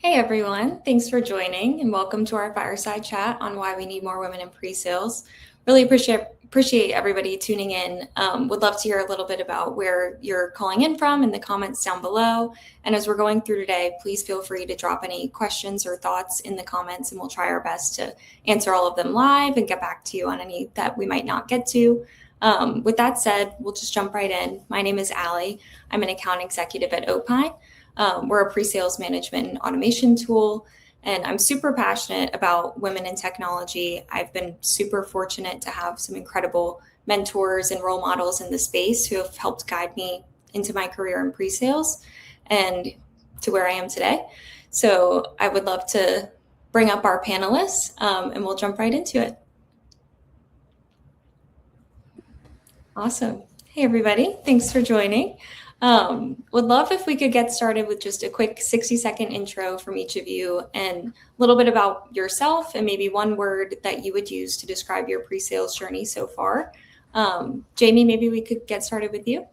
Hey everyone, thanks for joining and welcome to our fireside chat on why we need more women in pre-sales. Really appreciate everybody tuning in. Would love to hear a little bit about where you're calling in from in the comments down below. And as we're going through today, please feel free to drop any questions or thoughts in the comments and we'll try our best to answer all of them live and get back to you on any that we might not get to. With that said, we'll just jump right in. My name is Allie. I'm an account executive at Opine. We're a pre-sales management and automation tool, and I'm super passionate about women in technology. I've been super fortunate to have some incredible mentors and role models in the space who have helped guide me into my career in pre-sales and to where I am today. So I would love to bring up our panelists, and we'll jump right into it. Awesome. Hey, everybody. Thanks for joining. Would love if we could get started with just a quick 60-second intro from each of you and a little bit about yourself and maybe one word that you would use to describe your pre-sales journey so far. Jamie, maybe we could get started with you.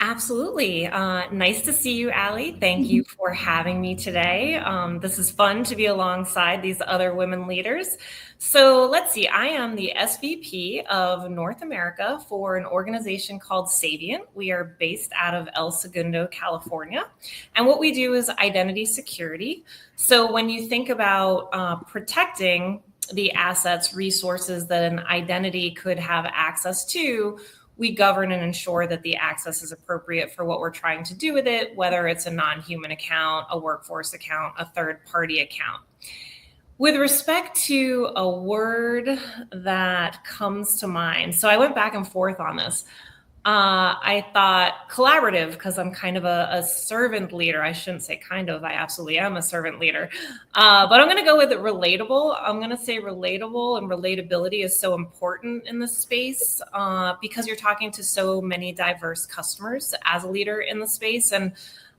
Absolutely. Nice to see you, Allie. Thank you for having me today. This is fun to be alongside these other women leaders. So let's see, I am the SVP of North America for an organization called Savient. We are based out of El Segundo, California. And what we do is identity security. So when you think about protecting the assets, resources that an identity could have access to, we govern and ensure that the access is appropriate for what we're trying to do with it, whether it's a non-human account, a workforce account, a third-party account. With respect to a word that comes to mind, so I went back and forth on this. I thought collaborative because I'm kind of a servant leader. I shouldn't say kind of, I absolutely am a servant leader. But I'm going to go with relatable. I'm going to say relatable, and relatability is so important in this space because you're talking to so many diverse customers as a leader in the space. And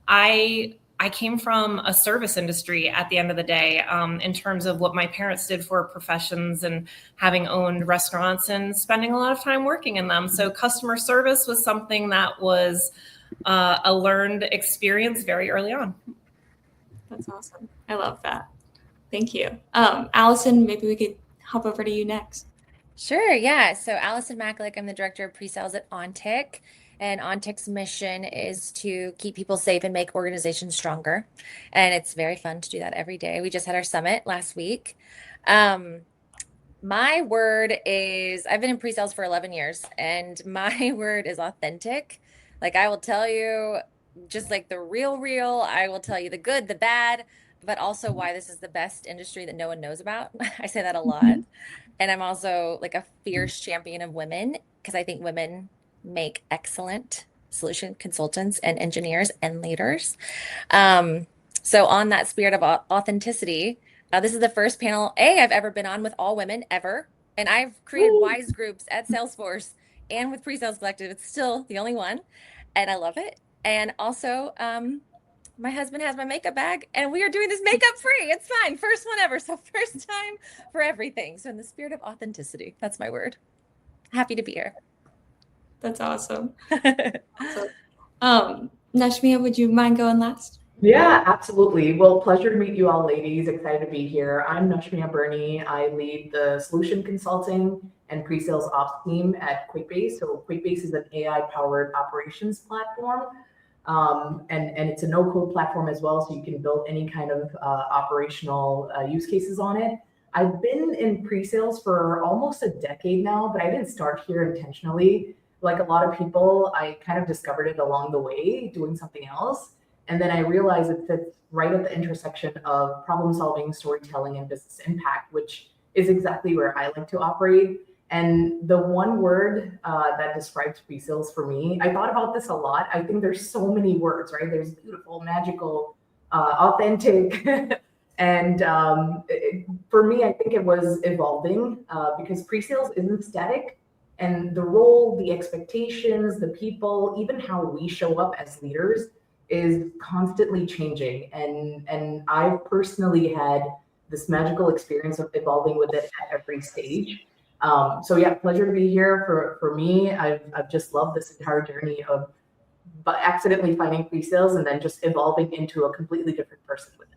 I came from a service industry at the end of the day in terms of what my parents did for professions and having owned restaurants and spending a lot of time working in them. So customer service was something that was a learned experience very early on. That's awesome. I love that. Thank you. Allison, maybe we could hop over to you next. Sure, yeah. So Allison Makalik, I'm the director of pre-sales at OnTick. And OnTick's mission is to keep people safe and make organizations stronger. And it's very fun to do that every day. We just had our summit last week. My word is, I've been in pre-sales for 11 years, and my word is authentic. Like, I will tell you just like the real, I will tell you the good, the bad, but also why this is the best industry that no one knows about. I say that a lot. And I'm also like a fierce champion of women because I think women make excellent solution consultants and engineers and leaders. So on that spirit of authenticity, this is the first panel I've ever been on with all women ever. And I've created WISE groups at Salesforce and with Pre-Sales Collective. It's still the only one. And I love it. And also, my husband has my makeup bag and we are doing this makeup free. It's fine. First one ever. So first time for everything. So in the spirit of authenticity, that's my word. Happy to be here. That's awesome. Nashmia, would you mind going last? Yeah, absolutely. Well, pleasure to meet you all, ladies. Excited to be here. I'm Nashmia Burney. I lead the solution consulting and pre-sales ops team at QuickBase. So QuickBase is an AI-powered operations platform. And it's a no-code platform as well, so you can build any kind of operational use cases on it. I've been in pre-sales for almost a decade now, but I didn't start here intentionally. Like a lot of people, I kind of discovered it along the way doing something else. And then I realized it fits right at the intersection of problem solving, storytelling, and business impact, which is exactly where I like to operate. And the one word that describes pre-sales for me, I thought about this a lot. I think there's so many words, right? There's beautiful, magical, authentic. And for me, I think it was evolving because pre-sales isn't static. And the role, the expectations, the people, even how we show up as leaders is constantly changing. And I've personally had this magical experience of evolving with it at every stage. So yeah, pleasure to be here. For me, I've just loved this entire journey of accidentally finding pre-sales and then just evolving into a completely different person with it.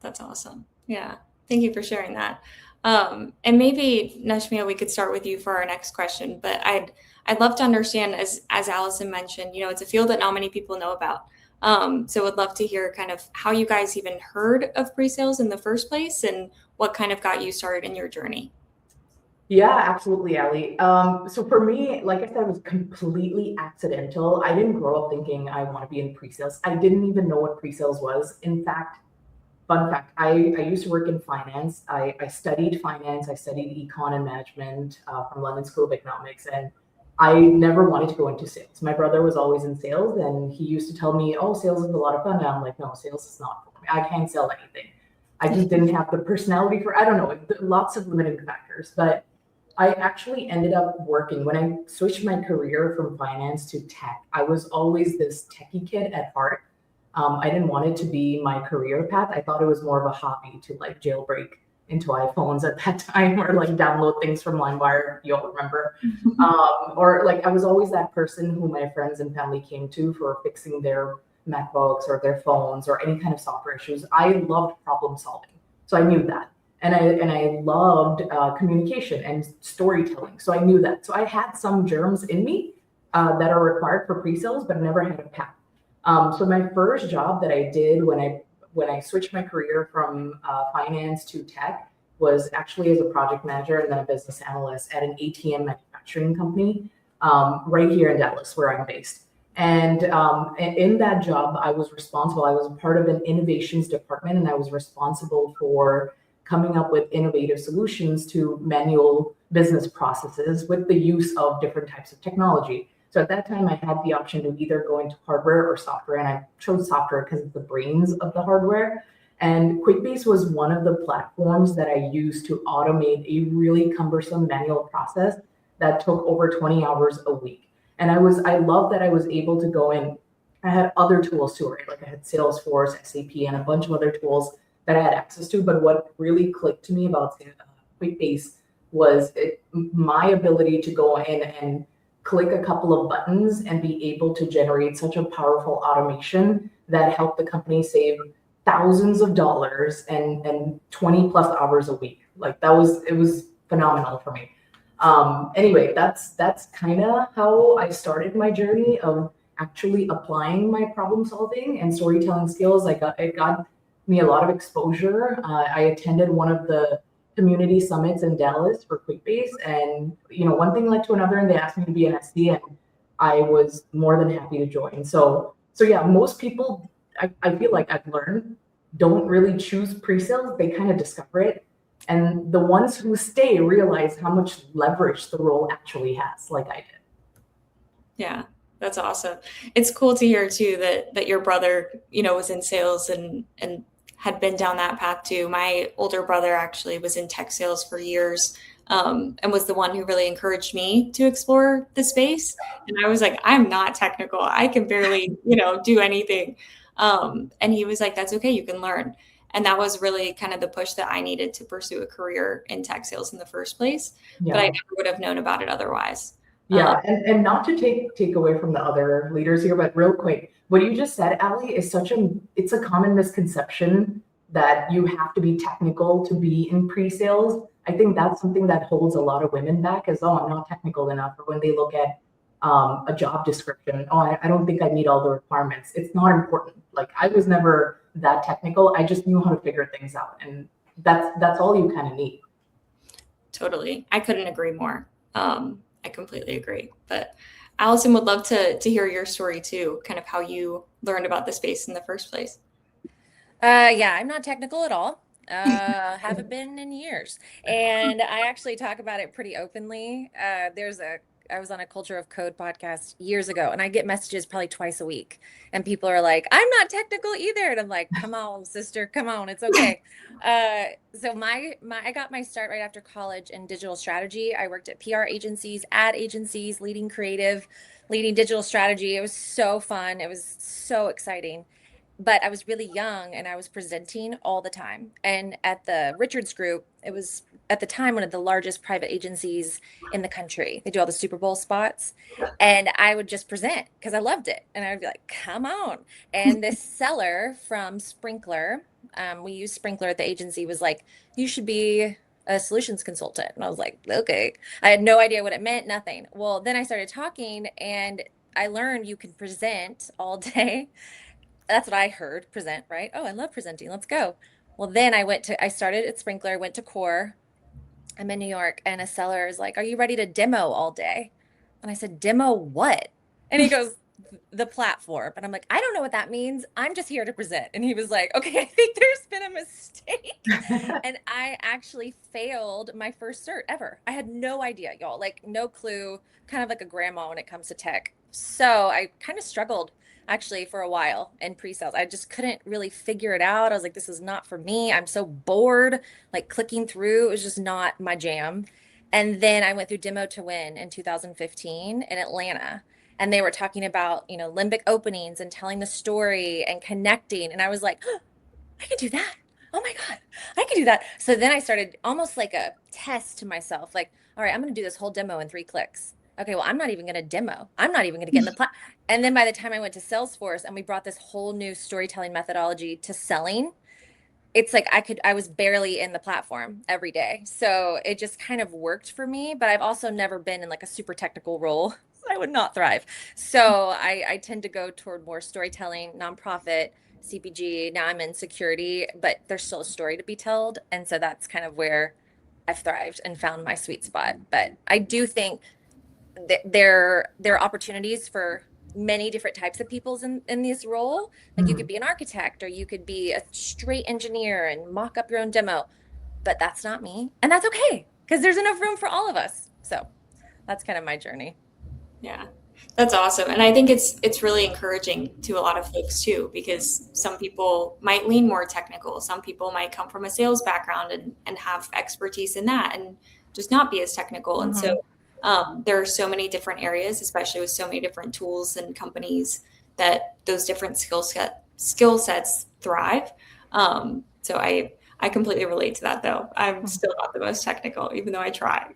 That's awesome. Yeah. Thank you for sharing that. And maybe Nashmia, we could start with you for our next question, but I'd love to understand, as Allison mentioned, you know, it's a field that not many people know about. So would love to hear kind of how you guys even heard of pre-sales in the first place and what kind of got you started in your journey. Yeah, absolutely, Ali. So for me, like I said, it was completely accidental. I didn't grow up thinking I want to be in pre-sales. I didn't even know what pre-sales was. In fact, fun fact, I used to work in finance. I studied finance. I studied econ and management from London School of Economics, and I never wanted to go into sales. My brother was always in sales, and he used to tell me, "Oh, sales is a lot of fun." And I'm like, "No, sales is not for me. I can't sell anything." I just didn't have the personality for. I don't know, lots of limiting factors, but I actually ended up working when I switched my career from finance to tech. I was always this techie kid at heart. I didn't want it to be my career path. I thought it was more of a hobby to like jailbreak into iPhones at that time or like download things from LimeWire. You all remember? Or like I was always that person who my friends and family came to for fixing their MacBooks or their phones or any kind of software issues. I loved problem solving. So I knew that. And I loved communication and storytelling. So I knew that. So I had some germs in me that are required for pre-sales, but never had a path. So my first job that I did when I switched my career from finance to tech was actually as a project manager and then a business analyst at an ATM manufacturing company right here in Dallas, where I'm based. And in that job, I was responsible. I was part of an innovations department, and I was responsible for coming up with innovative solutions to manual business processes with the use of different types of technology. So at that time, I had the option to either go into hardware or software, and I chose software because it's the brains of the hardware. And QuickBase was one of the platforms that I used to automate a really cumbersome manual process that took over 20 hours a week. And I love that I was able to go in. I had other tools too, right? Like I had Salesforce, SAP, and a bunch of other tools that I had access to. But what really clicked to me about QuickBase was my ability to go in and click a couple of buttons and be able to generate such a powerful automation that helped the company save thousands of dollars and 20 plus hours a week. Like it was phenomenal for me. Anyway, that's kind of how I started my journey of actually applying my problem solving and storytelling skills. It got me a lot of exposure. I attended one of the community summits in Dallas for QuickBase, and one thing led to another, and they asked me to be an SD, and I was more than happy to join. So yeah, most people, I feel like I've learned, don't really choose pre-sales. They kind of discover it, and the ones who stay realize how much leverage the role actually has, like I did. Yeah, that's awesome. It's cool to hear too that your brother, was in sales and had been down that path too. My older brother actually was in tech sales for years, and was the one who really encouraged me to explore the space. And I was like, I'm not technical. I can barely, do anything. And he was like, that's okay. You can learn. And that was really kind of the push that I needed to pursue a career in tech sales in the first place. Yeah. But I never would have known about it otherwise. Yeah, and not to take away from the other leaders here, but real quick, what you just said, Ali, is it's a common misconception that you have to be technical to be in pre-sales. I think that's something that holds a lot of women back, as I'm not technical enough, or when they look at a job description, I don't think I meet all the requirements. It's not important. Like I was never that technical. I just knew how to figure things out, and that's all you kind of need. Totally, I couldn't agree more. I completely agree. But Allison, would love to hear your story too, kind of how you learned about the space in the first place. Yeah, I'm not technical at all. Haven't been in years. And I actually talk about it pretty openly. I was on a Culture of Code podcast years ago, and I get messages probably twice a week. And people are like, I'm not technical either. And I'm like, come on, sister, come on, it's okay. So I got my start right after college in digital strategy. I worked at PR agencies, ad agencies, leading creative, leading digital strategy. It was so fun. It was so exciting. But I was really young and I was presenting all the time. And at the Richards Group, it was at the time one of the largest private agencies in the country. They do all the Super Bowl spots. And I would just present because I loved it. And I would be like, come on. And this seller from Sprinkler we use Sprinkler at the agency, was like, you should be a solutions consultant. And I was like, okay. I had no idea what it meant, nothing. Well, then I started talking and I learned you can present all day. That's what I heard, present, right? Oh, I love presenting. Let's go. Well, then I started at Sprinkler, went to Core. I'm in New York, and a seller is like, are you ready to demo all day? And I said, demo what? And he goes, the platform. And I'm like, I don't know what that means. I'm just here to present. And he was like, okay, I think there's been a mistake. And I actually failed my first cert ever. I had no idea, y'all, like no clue, kind of like a grandma when it comes to tech. So I kind of struggled actually for a while in pre-sales. I just couldn't really figure it out. I was like, this is not for me. I'm so bored, like clicking through. It was just not my jam. And then I went through Demo to Win in 2015 in Atlanta. And they were talking about, limbic openings and telling the story and connecting. And I was like, oh, I can do that. Oh my God, I can do that. So then I started almost like a test to myself, like, all right, I'm going to do this whole demo in 3 clicks. Okay, well, I'm not even going to demo. I'm not even going to get in the And then by the time I went to Salesforce and we brought this whole new storytelling methodology to selling, it's like I was barely in the platform every day. So it just kind of worked for me, but I've also never been in like a super technical role. I would not thrive. So I tend to go toward more storytelling, nonprofit, CPG. Now I'm in security, but there's still a story to be told. And so that's kind of where I've thrived and found my sweet spot. But I do think there are opportunities for many different types of peoples in this role. Like you could be an architect or you could be a straight engineer and mock up your own demo, but that's not me. And that's okay because there's enough room for all of us. So that's kind of my journey. Yeah, that's awesome. And I think it's really encouraging to a lot of folks too, because some people might lean more technical. Some people might come from a sales background and have expertise in that and just not be as technical. Mm-hmm. And so there are so many different areas, especially with so many different tools and companies, that those different skill sets thrive. So I completely relate to that, though. I'm still not the most technical, even though I try.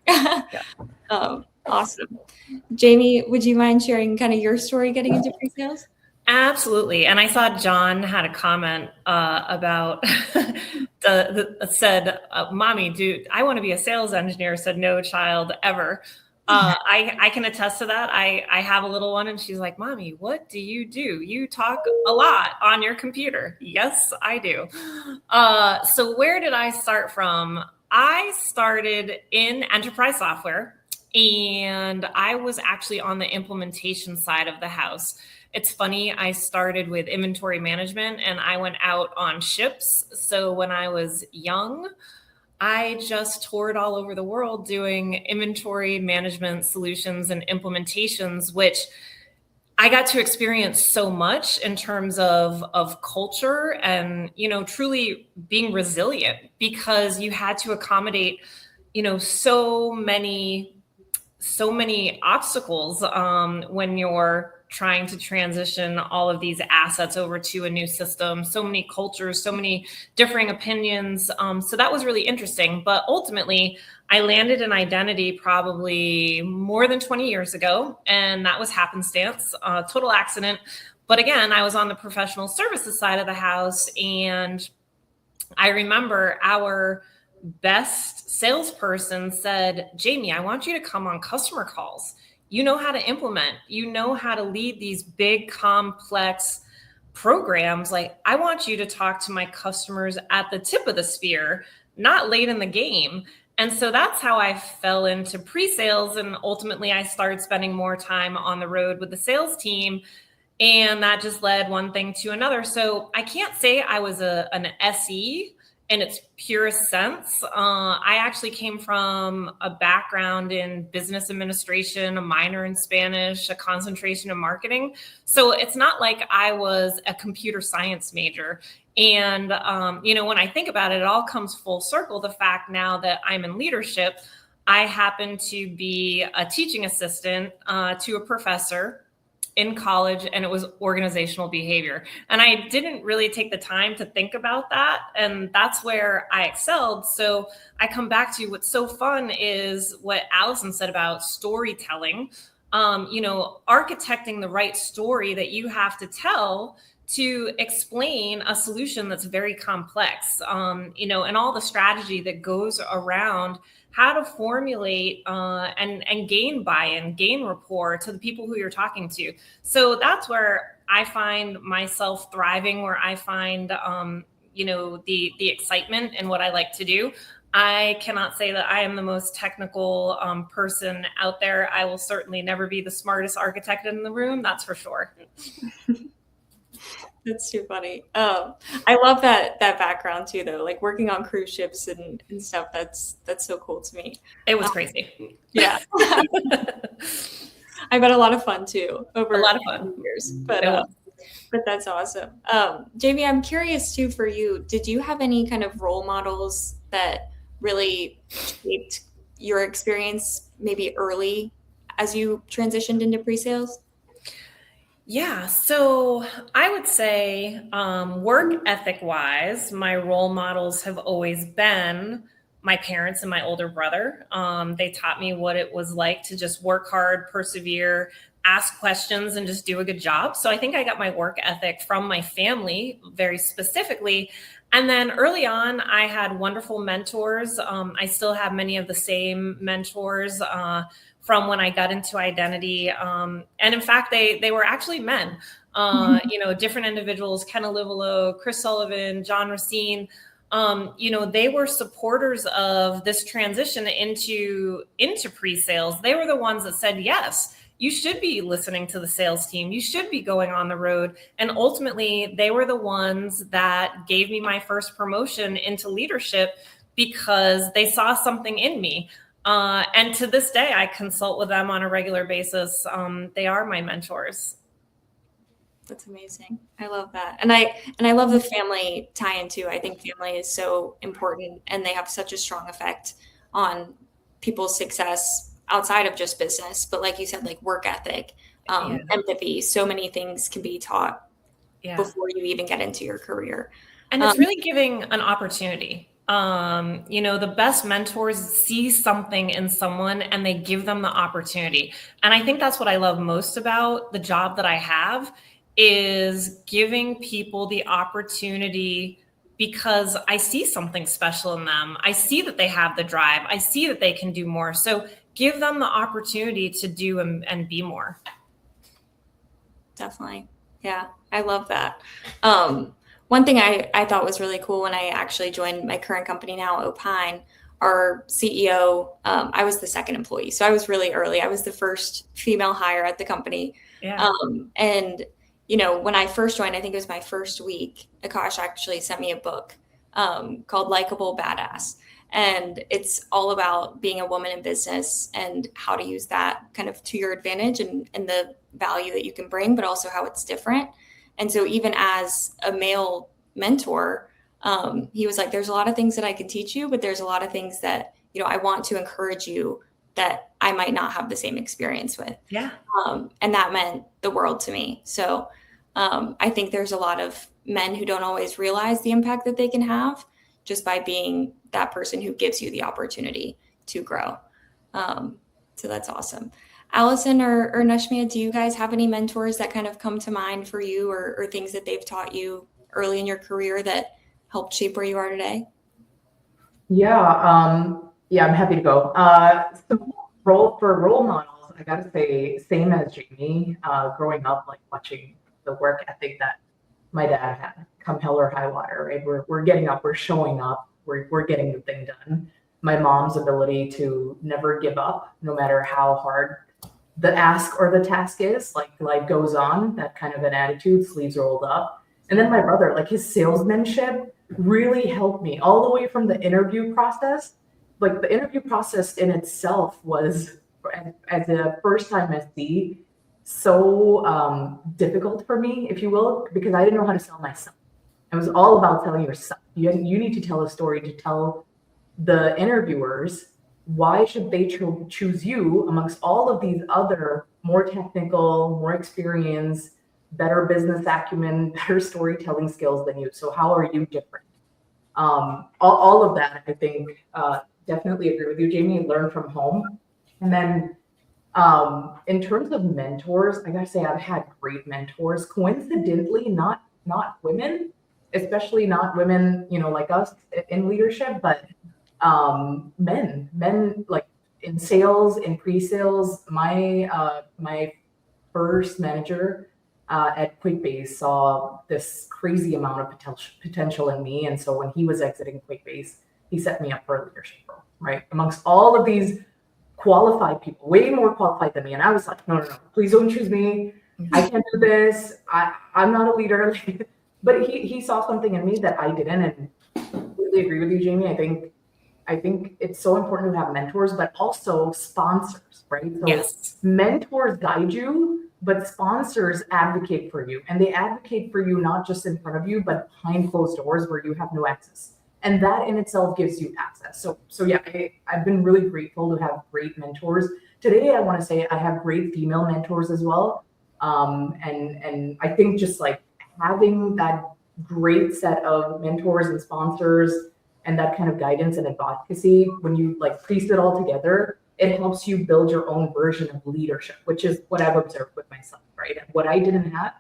Awesome. Jamie, would you mind sharing kind of your story getting into pre-sales? Absolutely. And I saw John had a comment about said, mommy, dude, I want to be a sales engineer. Said, no child ever. I can attest to that. I have a little one and she's like, mommy, what do? You talk a lot on your computer. Yes, I do. So where did I start from? I started in enterprise software and I was actually on the implementation side of the house. It's funny, I started with inventory management and I went out on ships. So when I was young, I just toured all over the world doing inventory management solutions and implementations, which I got to experience so much in terms of culture and, truly being resilient because you had to accommodate, so many obstacles when you're trying to transition all of these assets over to a new system, so many cultures, so many differing opinions. So that was really interesting. But ultimately, I landed in identity probably more than 20 years ago, and that was happenstance, total accident. But again, I was on the professional services side of the house, and I remember our best salesperson said, Jamie, I want you to come on customer calls. You know how to implement, you know how to lead these big, complex programs. Like, I want you to talk to my customers at the tip of the spear, not late in the game. And so that's how I fell into pre-sales. And ultimately, I started spending more time on the road with the sales team. And that just led one thing to another. So I can't say I was an SE in its purest sense. I actually came from a background in business administration, a minor in Spanish, a concentration in marketing. So it's not like I was a computer science major. And, when I think about it, it all comes full circle. The fact now that I'm in leadership, I happen to be a teaching assistant to a professor in college, and it was organizational behavior. And I didn't really take the time to think about that. And that's where I excelled. So I come back to what's so fun is what Allison said about storytelling. architecting the right story that you have to tell to explain a solution that's very complex, and all the strategy that goes around how to formulate and gain buy-in, gain rapport to the people who you're talking to. So that's where I find myself thriving, where I find, the excitement in what I like to do. I cannot say that I am the most technical person out there. I will certainly never be the smartest architect in the room, that's for sure. That's too funny. I love that background too, though. Like working on cruise ships and stuff. That's so cool to me. It was crazy. Yeah. I've had a lot of fun too over a lot of fun years. But that's awesome. Jamie, I'm curious too for you. Did you have any kind of role models that really shaped your experience maybe early as you transitioned into pre-sales? Yeah, so I would say work ethic wise, my role models have always been my parents and my older brother. They taught me what it was like to just work hard, persevere, ask questions, and just do a good job. So I think I got my work ethic from my family very specifically. And then early on, I had wonderful mentors. I still have many of the same mentors from when I got into identity. And in fact, they were actually men, different individuals, Ken Olivolo, Chris Sullivan, John Racine. They were supporters of this transition into pre-sales. They were the ones that said, yes, you should be listening to the sales team. You should be going on the road. And ultimately, they were the ones that gave me my first promotion into leadership because they saw something in me. And to this day, I consult with them on a regular basis. They are my mentors. That's amazing. I love that. And I love the family tie-in too. I think family is so important and they have such a strong effect on people's success outside of just business. But like you said, like work ethic, empathy, so many things can be taught before you even get into your career. And it's really giving an opportunity. The best mentors see something in someone and they give them the opportunity. And I think that's what I love most about the job that I have is giving people the opportunity because I see something special in them. I see that they have the drive. I see that they can do more. So give them the opportunity to do and be more. Definitely. Yeah, I love that. One thing I thought was really cool when I actually joined my current company now, Opine, our CEO, I was the second employee. So I was really early. I was the first female hire at the company. Yeah. And, when I first joined, I think it was my first week, Akash actually sent me a book called Likeable Badass. And it's all about being a woman in business and how to use that kind of to your advantage and the value that you can bring, but also how it's different. And so even as a male mentor, he was like, there's a lot of things that I can teach you, but there's a lot of things that, I want to encourage you that I might not have the same experience with. Yeah. And that meant the world to me. So I think there's a lot of men who don't always realize the impact that they can have just by being that person who gives you the opportunity to grow. So that's awesome. Allison or Nashmia, do you guys have any mentors that kind of come to mind for you or things that they've taught you early in your career that helped shape where you are today? Yeah, I'm happy to go. So role models, I gotta say, same as Jamie, growing up, like watching the work ethic that my dad had, come hell or high water, right? We're getting up, we're showing up, we're getting the thing done. My mom's ability to never give up, no matter how hard the ask or the task is, like life goes on, that kind of an attitude, sleeves rolled up. And then my brother, like his salesmanship really helped me all the way from the interview process. Like the interview process in itself was, as a first time SD, so difficult for me, if you will, because I didn't know how to sell myself. It was all about telling yourself. You need to tell a story to tell the interviewers why should they choose you amongst all of these other more technical, more experienced, better business acumen, better storytelling skills than you. So how are you different? All of that, I think, definitely agree with you, Jamie, learn from home. And then In terms of mentors, I gotta say I've had great mentors. Coincidentally, not women, especially not women, like us in leadership, but men like in sales, in pre-sales. My first manager at QuickBase saw this crazy amount of potential in me, and so when he was exiting QuickBase, he set me up for a leadership role, right? Amongst all of these qualified people, way more qualified than me. And I was like, no, please don't choose me. I can't do this. I'm not a leader. But he saw something in me that I didn't, and completely agree with you, Jamie. I think it's so important to have mentors, but also sponsors, right? So Yes. mentors guide you, but sponsors advocate for you. And they advocate for you not just in front of you, but behind closed doors where you have no access. And that in itself gives you access. So yeah, I've been really grateful to have great mentors. Today, I want to say I have great female mentors as well. And I think just like having that great set of mentors and sponsors and that kind of guidance and advocacy, when you like piece it all together, it helps you build your own version of leadership, which is what I've observed with myself, right? And what I didn't have,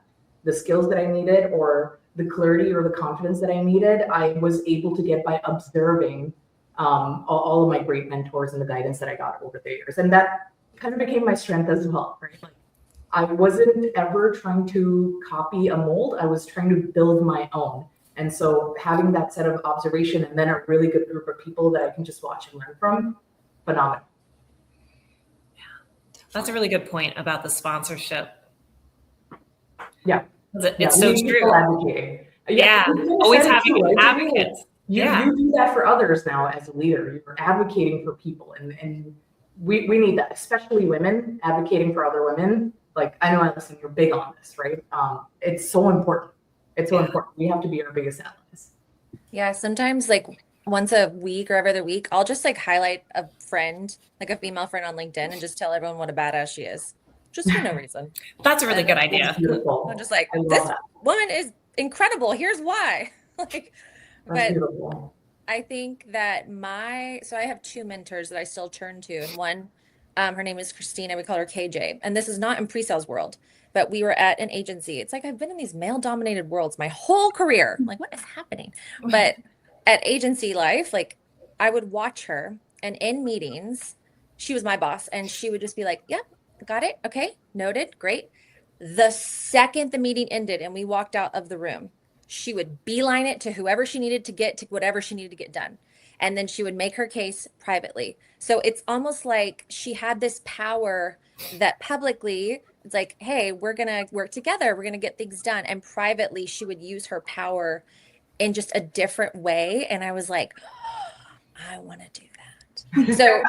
the skills that I needed, or the clarity or the confidence that I needed, I was able to get by observing all of my great mentors and the guidance that I got over the years. And that kind of became my strength as well, right? Like, I wasn't ever trying to copy a mold. I was trying to build my own. And so having that set of observation and then a really good group of people that I can just watch and learn from, phenomenal. That's a really good point about the sponsorship. Yeah. It's so true. Advocating. Yeah. Always having advocates. You do that for others now as a leader. You're advocating for people. And we need that, especially women advocating for other women. Like, I know, Allison, you're big on this, right? It's so important. It's so important. We have to be our biggest allies. Yeah, sometimes like once a week or every other week, I'll just like highlight a friend, like a female friend on LinkedIn, and just tell everyone what a badass she is, just for no reason. That's a really good idea. I'm just like, this woman is incredible. Here's why. Like, but beautiful. I think that so I have two mentors that I still turn to, and one, her name is Christina. We call her KJ, and this is not in pre-sales world. But we were at an agency. It's like I've been in these male-dominated worlds my whole career. I'm like, what is happening? But at agency life, like I would watch her, and in meetings, she was my boss, and she would just be like, "Yep, got it. Okay, noted. Great." The second the meeting ended and we walked out of the room, she would beeline it to whoever she needed to get to whatever she needed to get done. And then she would make her case privately. So it's almost like she had this power that publicly, it's like, hey, we're going to work together. We're going to get things done. And privately, she would use her power in just a different way. And I was like, oh, I want to do that. So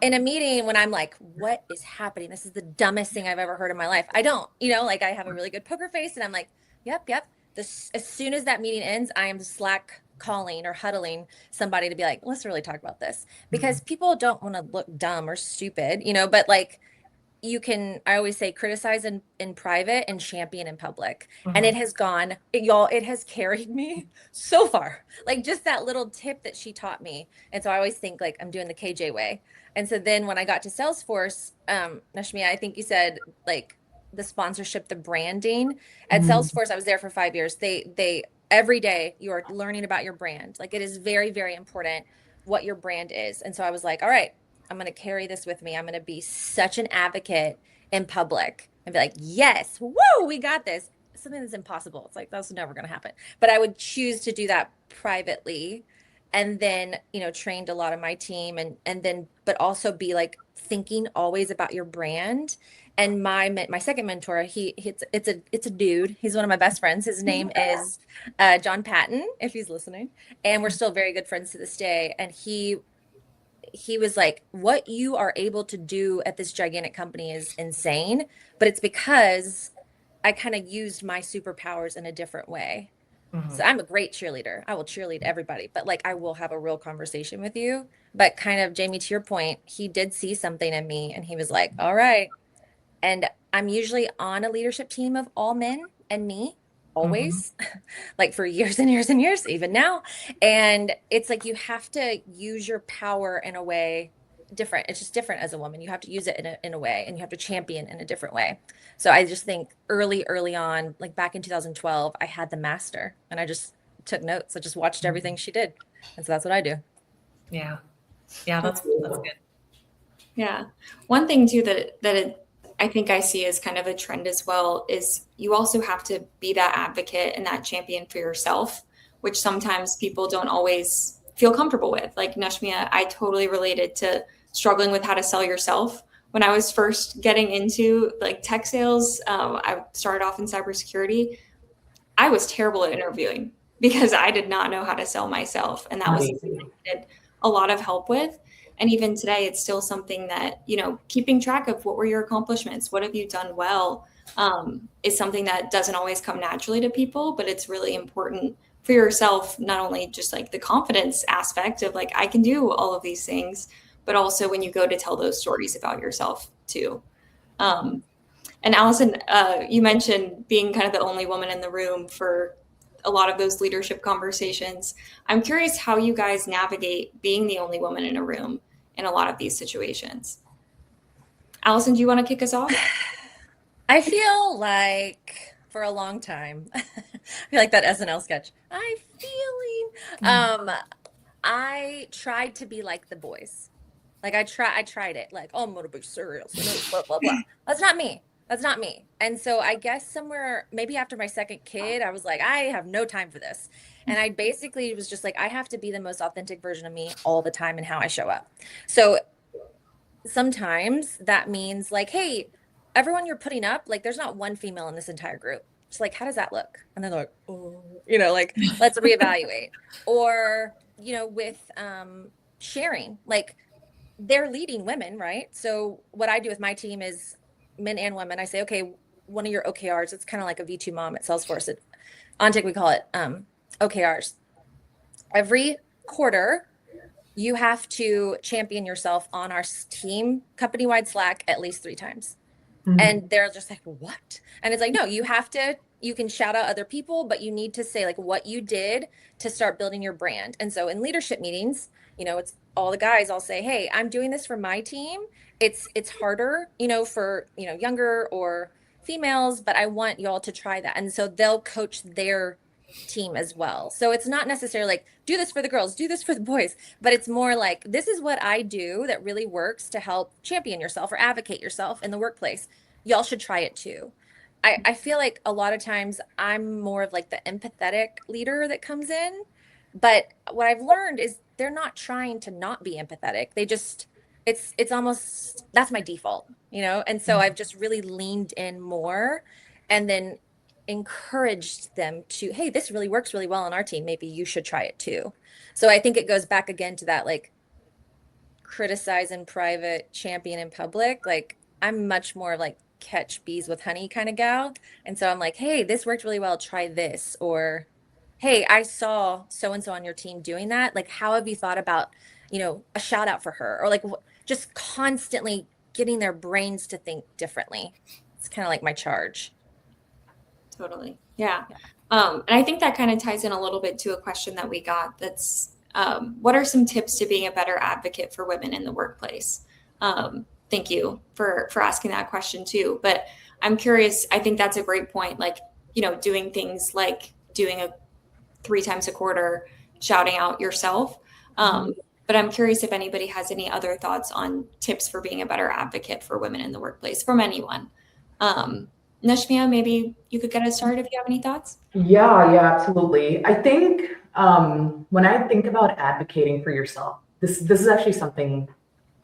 in a meeting, when I'm like, what is happening? This is the dumbest thing I've ever heard in my life. I don't, like I have a really good poker face and I'm like, yep. As soon as that meeting ends, I am Slack calling or huddling somebody to be like, let's really talk about this, because people don't want to look dumb or stupid, but like I always say criticize in private and champion in public. And it has it has carried me so far, like just that little tip that she taught me. And so I always think like I'm doing the KJ way. And so then when I got to Salesforce, Nashmia, I think you said like the sponsorship, the branding at Salesforce, I was there for 5 years. They every day you are learning about your brand. Like it is very, very important what your brand is. And so I was like, all right, I'm going to carry this with me. I'm going to be such an advocate in public and be like, yes, woo, we got this. Something that's impossible. It's like, that's never going to happen. But I would choose to do that privately, and then, trained a lot of my team and then, but also be like thinking always about your brand. And my second mentor, it's a dude. He's one of my best friends. His name is John Patton, if he's listening. And we're still very good friends to this day. And he was like, what you are able to do at this gigantic company is insane, but it's because I kind of used my superpowers in a different way. So I'm a great cheerleader. I will cheerlead everybody, but like I will have a real conversation with you. But kind of, Jamie, to your point, he did see something in me and he was like, all right. And I'm usually on a leadership team of all men and me, always, like for years and years and years, even now. And it's like you have to use your power in a way different. It's just different as a woman. You have to use it in a way, and you have to champion in a different way. So I just think early on, like back in 2012, I had the master and I just took notes. I just watched everything she did. And so that's what I do. Yeah. Yeah, that's good. Yeah. One thing too I think I see as kind of a trend as well is you also have to be that advocate and that champion for yourself, which sometimes people don't always feel comfortable with. Like Nashmia, I totally related to struggling with how to sell yourself. When I was first getting into like tech sales, I started off in cybersecurity. I was terrible at interviewing because I did not know how to sell myself. And that was something I needed a lot of help with. And even today, it's still something that, keeping track of what were your accomplishments, what have you done well, is something that doesn't always come naturally to people, but it's really important for yourself, not only just like the confidence aspect of like, I can do all of these things, but also when you go to tell those stories about yourself too. And Allison, you mentioned being kind of the only woman in the room for a lot of those leadership conversations. I'm curious how you guys navigate being the only woman in a room in a lot of these situations. Allison, do you want to kick us off? I feel like for a long time, I feel like that SNL sketch. I'm feeling. I tried to be like the boys. Like I tried it. Like, oh, I'm gonna be serious. Blah blah blah. That's not me. That's not me. And so I guess somewhere, maybe after my second kid, I was like, I have no time for this. And I basically was just like, I have to be the most authentic version of me all the time in how I show up. So sometimes that means like, hey, everyone you're putting up, like there's not one female in this entire group. It's like, how does that look? And then they're like, oh, like let's reevaluate. Or, with sharing, like they're leading women, right? So what I do with my team is men and women. I say, okay, one of your OKRs, it's kind of like a V2 mom at Salesforce. At OnTech, we call it OKRs. Every quarter, you have to champion yourself on our team company-wide Slack at least 3 times. Mm-hmm. And they're just like, what? And it's like, no, you can shout out other people, but you need to say like what you did to start building your brand. And so in leadership meetings, it's all the guys, I'll say, hey, I'm doing this for my team. It's harder, for, younger or females, but I want y'all to try that. And so they'll coach their team as well. So it's not necessarily like, do this for the girls, do this for the boys, but it's more like, this is what I do that really works to help champion yourself or advocate yourself in the workplace. Y'all should try it too. I feel like a lot of times I'm more of like the empathetic leader that comes in, but what I've learned is they're not trying to not be empathetic. They just, it's almost, that's my default, And so I've just really leaned in more and then encouraged them to, hey, this really works really well on our team. Maybe you should try it too. So I think it goes back again to that, like criticize in private, champion in public. Like I'm much more like catch bees with honey kind of gal. And so I'm like, hey, this worked really well. Try this. Or, hey, I saw so-and-so on your team doing that. Like, how have you thought about, a shout out for her? Or like just constantly getting their brains to think differently. It's kind of like my charge. Totally. Yeah. And I think that kind of ties in a little bit to a question that we got. That's what are some tips to being a better advocate for women in the workplace? Thank you for asking that question too. But I'm curious, I think that's a great point. Like, doing things like doing a 3 times a quarter, shouting out yourself. But I'm curious if anybody has any other thoughts on tips for being a better advocate for women in the workplace from anyone. Nashmia, maybe you could get us started if you have any thoughts. Yeah, absolutely. I think when I think about advocating for yourself, this is actually something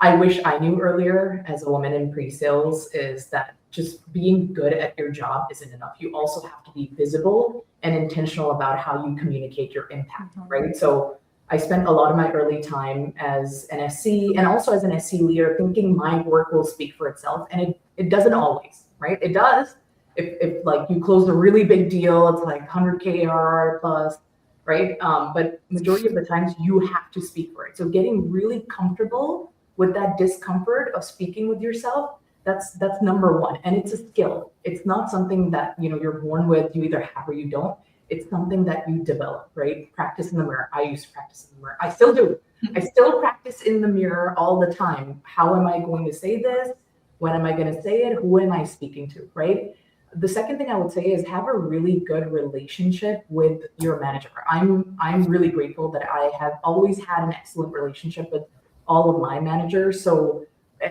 I wish I knew earlier as a woman in pre-sales, is that just being good at your job isn't enough. You also have to be visible and intentional about how you communicate your impact, right? So I spent a lot of my early time as an SC and also as an SC leader thinking my work will speak for itself. And it doesn't always, right? It does. If like you close a really big deal, it's like 100K ARR plus, right? But majority of the times you have to speak for it. So getting really comfortable with that discomfort of speaking with yourself, that's number one. And it's a skill. It's not something that, you're born with, you either have or you don't. It's something that you develop, right? Practice in the mirror. I used to practice in the mirror. I still do. I still practice in the mirror all the time. How am I going to say this? When am I going to say it? Who am I speaking to, right? The second thing I would say is have a really good relationship with your manager. I'm really grateful that I have always had an excellent relationship with all of my managers. So,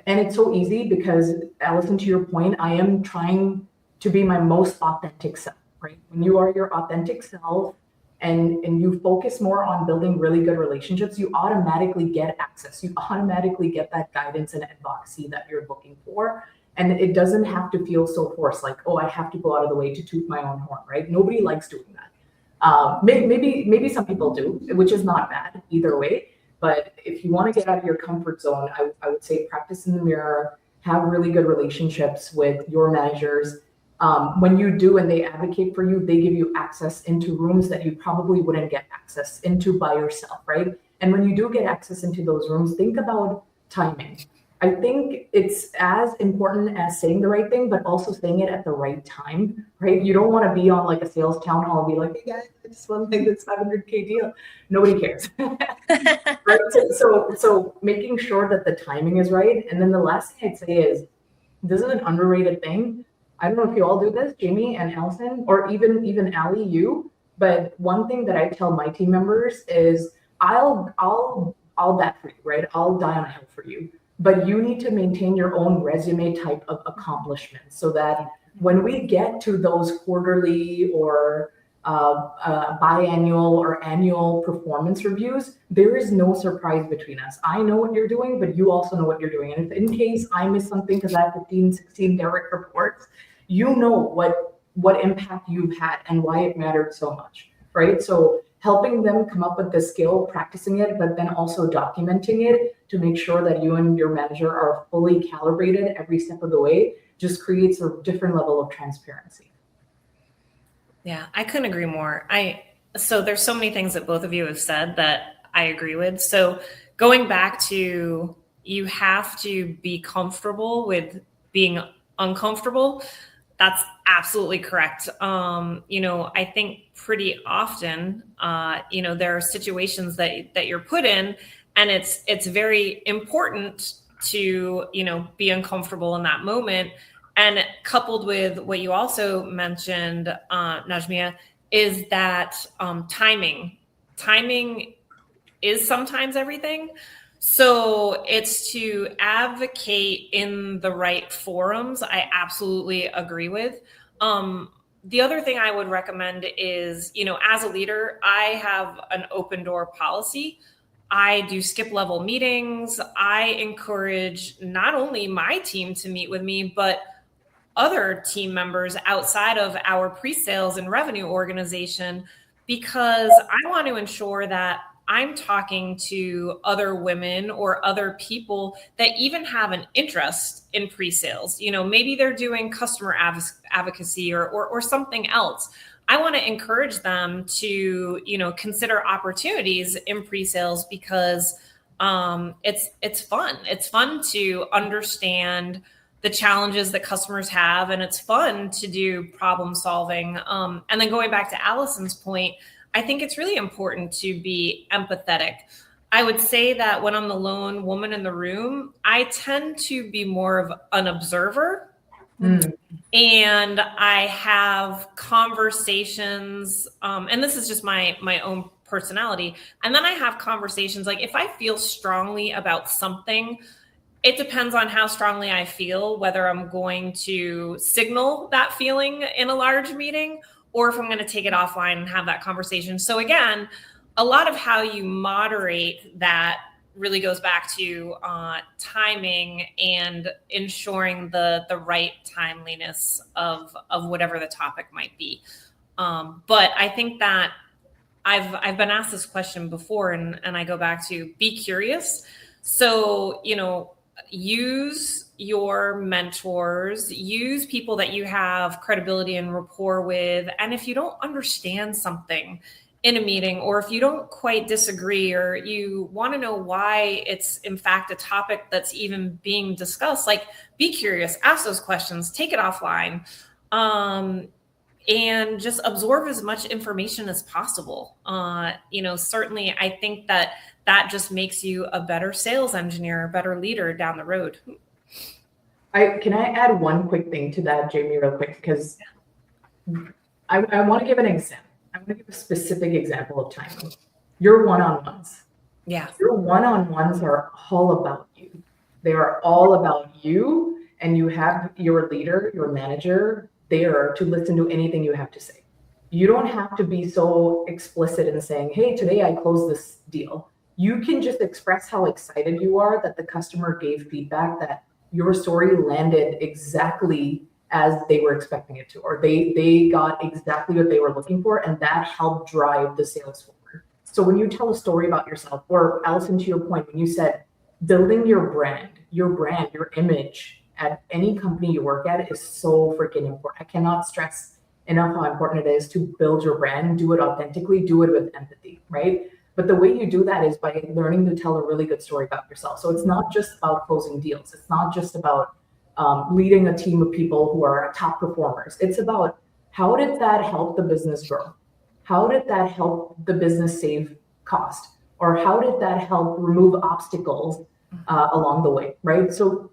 and it's so easy because, Allison, to your point, I am trying to be my most authentic self, right? When you are your authentic self and you focus more on building really good relationships, you automatically get access. You automatically get that guidance and advocacy that you're looking for. And it doesn't have to feel so forced, like, oh, I have to go out of the way to toot my own horn, right? Nobody likes doing that. Maybe some people do, which is not bad either way. But if you want to get out of your comfort zone, I would say practice in the mirror, have really good relationships with your managers. When you do and they advocate for you, they give you access into rooms that you probably wouldn't get access into by yourself, right? And when you do get access into those rooms, think about timing. I think it's as important as saying the right thing, but also saying it at the right time, right? You don't want to be on like a sales town hall and be like, hey guys, I just want to make this 500K deal. Nobody cares. Right? So making sure that the timing is right. And then the last thing I'd say is, this is an underrated thing. I don't know if you all do this, Jamie and Allison, or even Allie, you, but one thing that I tell my team members is I'll bet for you, right? I'll die on a hill for you. But you need to maintain your own resume type of accomplishments so that when we get to those quarterly or biannual or annual performance reviews, there is no surprise between us. I know what you're doing, but you also know what you're doing. And if in case I miss something because I have 15, 16 direct reports, you know what impact you've had and why it mattered so much, right? So helping them come up with the skill, practicing it, but then also documenting it to make sure that you and your manager are fully calibrated every step of the way just creates a different level of transparency. Yeah, I couldn't agree more. So there's so many things that both of you have said that I agree with. So going back to, you have to be comfortable with being uncomfortable. That's absolutely correct. I think pretty often, there are situations that you're put in, and it's very important to, be uncomfortable in that moment. And coupled with what you also mentioned, Najmia, is that timing is sometimes everything. So it's to advocate in the right forums. I absolutely agree with. The other thing I would recommend is, as a leader, I have an open door policy. I do skip level meetings. I encourage not only my team to meet with me, but other team members outside of our pre-sales and revenue organization, because I want to ensure that I'm talking to other women or other people that even have an interest in pre-sales. Maybe they're doing customer advocacy or something else. I want to encourage them to, consider opportunities in pre-sales, because it's fun. It's fun to understand the challenges that customers have, and it's fun to do problem solving. And then going back to Allison's point, I think it's really important to be empathetic. I would say that when I'm the lone woman in the room, I tend to be more of an observer. And I have conversations, and this is just my own personality. And then I have conversations, like if I feel strongly about something, it depends on how strongly I feel, whether I'm going to signal that feeling in a large meeting or if I'm going to take it offline and have that conversation. So again, a lot of how you moderate that really goes back to timing and ensuring the right timeliness of whatever the topic might be. But I think that I've been asked this question before, and I go back to be curious. So, use your mentors, use people that you have credibility and rapport with. And if you don't understand something in a meeting, or if you don't quite disagree, or you want to know why it's in fact a topic that's even being discussed, like be curious, ask those questions, take it offline. and just absorb as much information as possible. Certainly I think that just makes you a better sales engineer, a better leader down the road. Can I add one quick thing to that, Jamie, real quick? Because I want to give an example. I want to give a specific example of timing. Your one-on-ones. Yeah. Your one-on-ones are all about you. They are all about you, and you have your leader, your manager there to listen to anything you have to say. You don't have to be so explicit in saying, hey, today I closed this deal. You can just express how excited you are that the customer gave feedback that your story landed exactly as they were expecting it to, or they got exactly what they were looking for, and that helped drive the sales forward. So when you tell a story about yourself, or Allison, to your point, when you said building your brand, your image at any company you work at is so freaking important. I cannot stress enough how important it is to build your brand, do it authentically, do it with empathy, right? But the way you do that is by learning to tell a really good story about yourself. So it's not just about closing deals. It's not just about leading a team of people who are top performers. It's about how did that help the business grow? How did that help the business save cost? Or how did that help remove obstacles along the way, right? So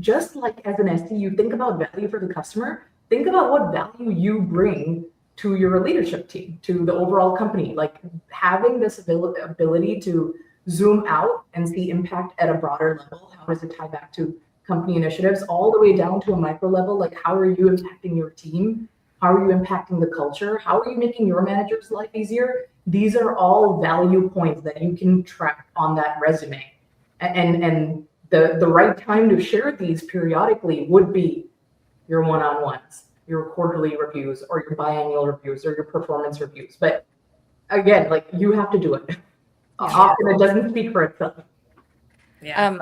just like as an SE, you think about value for the customer, think about what value you bring to your leadership team, to the overall company. Like having this ability to zoom out and see impact at a broader level. How does it tie back to company initiatives all the way down to a micro level? Like how are you impacting your team? How are you impacting the culture? How are you making your manager's life easier? These are all value points that you can track on that resume. And the right time to share these periodically would be your one-on-ones, your quarterly reviews, or your biannual reviews, or your performance reviews. But again, like you have to do it. Often it doesn't speak for itself. Yeah.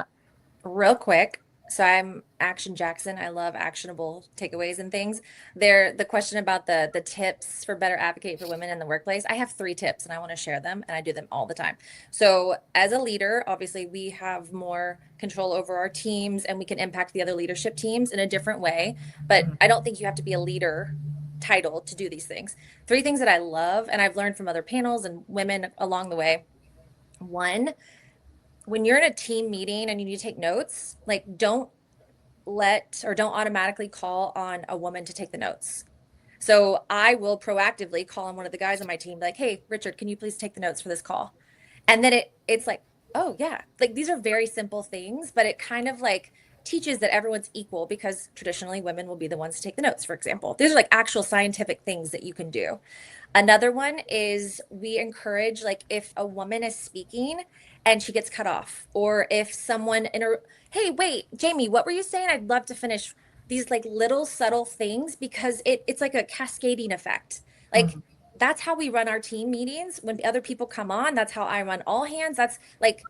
Real quick. So I'm Action Jackson. I love actionable takeaways and things. The question about the tips for better advocate for women in the workplace. I have 3 tips and I want to share them, and I do them all the time. So as a leader, obviously we have more control over our teams and we can impact the other leadership teams in a different way. But I don't think you have to be a leader title to do these things. 3 things that I love and I've learned from other panels and women along the way. 1, when you're in a team meeting and you need to take notes, like don't automatically call on a woman to take the notes. So I will proactively call on one of the guys on my team, like, hey, Richard, can you please take the notes for this call? And then it's like, oh yeah, like these are very simple things, but it kind of like teaches that everyone's equal, because traditionally women will be the ones to take the notes, for example. These are like actual scientific things that you can do. Another one is we encourage, like, if a woman is speaking and she gets cut off, or if someone hey, wait, Jamie, what were you saying? I'd love to finish. These like little subtle things, because it's like a cascading effect. Like that's how we run our team meetings. When other people come on, that's how I run all hands. That's like,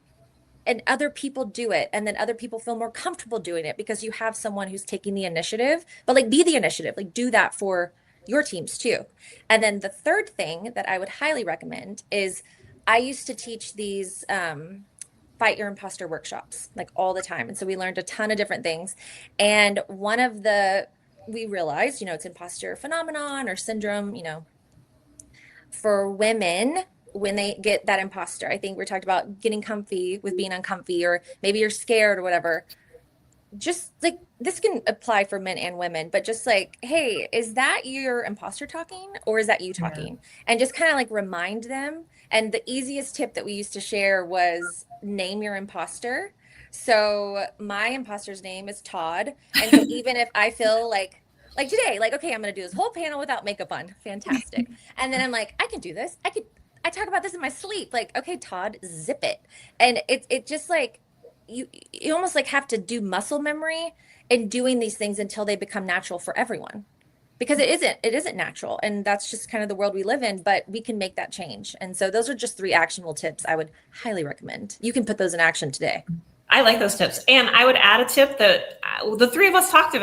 and other people do it, and then other people feel more comfortable doing it because you have someone who's taking the initiative. But like, be the initiative, like do that for your teams too. And then the third thing that I would highly recommend is I used to teach these fight your imposter workshops like all the time. And so we learned a ton of different things. And we realized, it's imposter phenomenon or syndrome, for women, when they get that imposter, I think we talked about getting comfy with being uncomfy, or maybe you're scared or whatever. Just like, this can apply for men and women, but just like, hey, is that your imposter talking, or is that you talking? And just kind of like remind them. And the easiest tip that we used to share was name your imposter. So my imposter's name is Todd. And so even if I feel like today, like, okay, I'm going to do this whole panel without makeup on. Fantastic. And then I'm like, I can do this. I talk about this in my sleep. Like, okay, Todd, zip it. And it just like, you almost like have to do muscle memory in doing these things until they become natural for everyone, because it isn't natural, and that's just kind of the world we live in, but we can make that change. And so those are just 3 actionable tips I would highly recommend. You can put those in action today. I like those tips. And I would add a tip that the 4 of us talked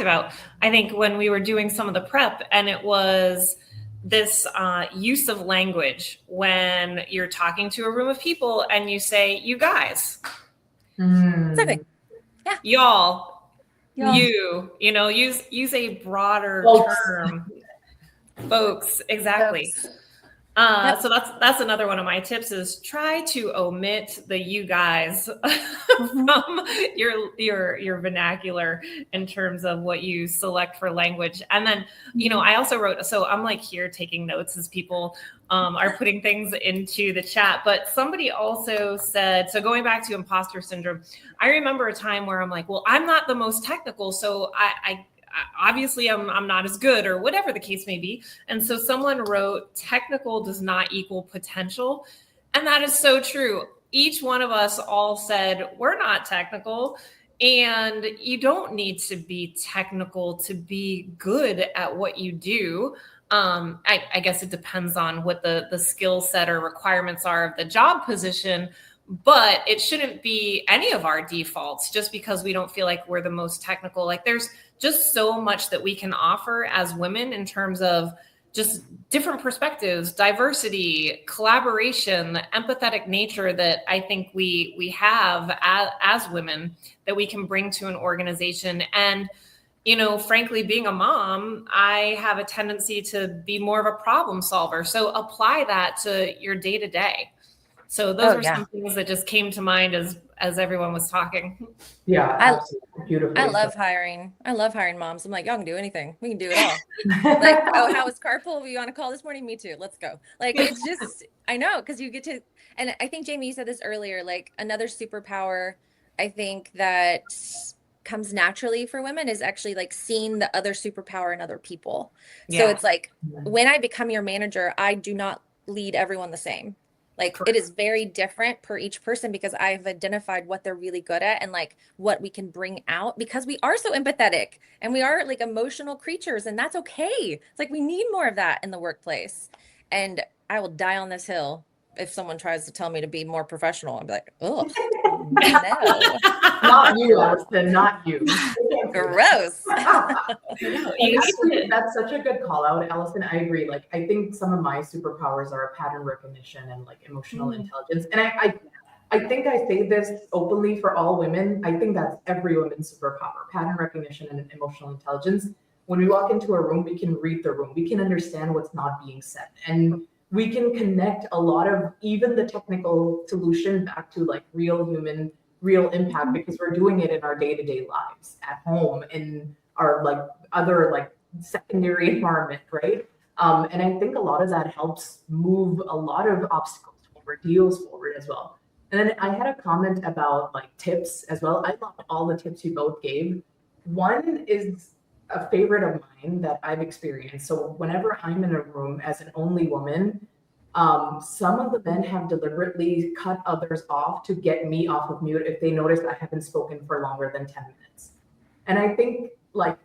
about, I think, when we were doing some of the prep, and it was this use of language when you're talking to a room of people and you say, you guys, Exactly. y'all, you, use a broader term. Folks, exactly. Folks. So that's another one of my tips is try to omit the you guys from your vernacular in terms of what you select for language. And then, I also wrote, so I'm like here taking notes as people are putting things into the chat, but somebody also said, so going back to imposter syndrome, I remember a time where I'm like, well, I'm not the most technical. So I obviously I'm not as good or whatever the case may be. And so someone wrote, technical does not equal potential. And that is so true. Each one of us all said, we're not technical. And you don't need to be technical to be good at what you do. I guess it depends on what the skill set or requirements are of the job position, but it shouldn't be any of our defaults just because we don't feel like we're the most technical. Like there's just so much that we can offer as women in terms of just different perspectives, diversity, collaboration, the empathetic nature that I think we have as women that we can bring to an organization. And frankly, being a mom, I have a tendency to be more of a problem solver. So apply that to your day to day. So those are some things that just came to mind as everyone was talking. Yeah, absolutely. Beautiful. I love hiring. I love hiring moms. I'm like, y'all can do anything. We can do it all. Like, oh, how was carpool? Were you on a call this morning? Me too. Let's go. Like, it's just, I know, because you get to, and I think Jamie, you said this earlier, like another superpower, I think that comes naturally for women is actually like seeing the other superpower in other people. Yeah. So it's like, when I become your manager, I do not lead everyone the same. Like Correct. It is very different per each person because I've identified what they're really good at and like what we can bring out because we are so empathetic and we are like emotional creatures and that's okay. It's like we need more of that in the workplace. And I will die on this hill if someone tries to tell me to be more professional. I'll be like, oh, no. Not you, Allison, not you. Gross. That's such a good call out, Allison. I agree. Like, I think some of my superpowers are pattern recognition and like emotional intelligence. And I think I say this openly for all women. I think that's every woman's superpower, pattern recognition and emotional intelligence. When we walk into a room, we can read the room. We can understand what's not being said. And we can connect a lot of even the technical solution back to like real human, real impact because we're doing it in our day-to-day lives at home in our like other like secondary environment, right? And I think a lot of that helps move a lot of obstacles forward, deals forward as well. And then I had a comment about like tips as well. I loved all the tips you both gave. One is a favorite of mine that I've experienced. So whenever I'm in a room as an only woman, some of the men have deliberately cut others off to get me off of mute if they notice I haven't spoken for longer than 10 minutes. And I think like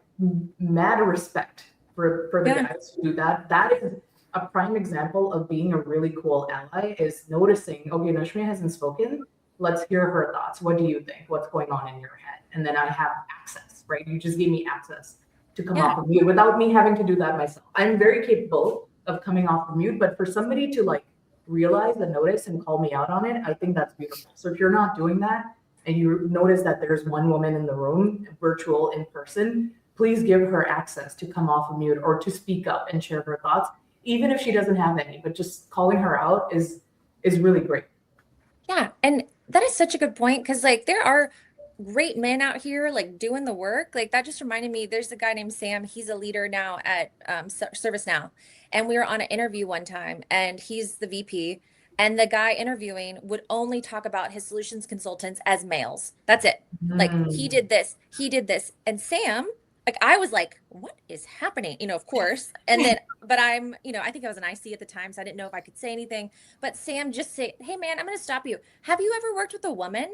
mad respect for the guys who do that. That is a prime example of being a really cool ally is noticing, okay, Nashmi hasn't spoken. Let's hear her thoughts. What do you think? What's going on in your head? And then I have access, right? You just gave me access to come off of mute without me having to do that myself. I'm very capable of coming off of mute, but for somebody to like realize and notice and call me out on it, I think that's beautiful. So if you're not doing that and you notice that there's one woman in the room, virtual, in person, please give her access to come off of mute or to speak up and share her thoughts, even if she doesn't have any, but just calling her out is really great. Yeah. And that is such a good point because like there are great men out here like doing the work. Like that just reminded me, there's a guy named Sam. He's a leader now at ServiceNow. And we were on an interview one time and he's the VP. And the guy interviewing would only talk about his solutions consultants as males. That's it. Like he did this. And Sam, like I was like, what is happening? Of course. And then, but I'm, I think I was an IC at the time, so I didn't know if I could say anything. But Sam just said, hey man, I'm going to stop you. Have you ever worked with a woman?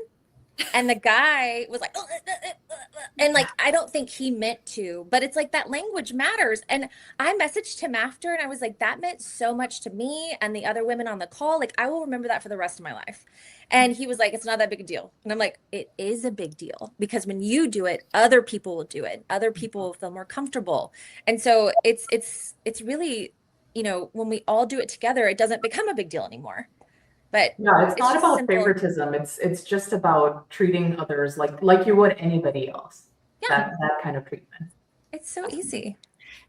And the guy was like, and like, I don't think he meant to, but it's like that language matters. And I messaged him after and I was like, that meant so much to me and the other women on the call. Like, I will remember that for the rest of my life. And he was like, it's not that big a deal. And I'm like, it is a big deal because when you do it, other people will do it. Other people will feel more comfortable. And so it's really, when we all do it together, it doesn't become a big deal anymore. But no, it's not about favoritism. It's just about treating others like you would anybody else. Yeah. That kind of treatment. It's so easy.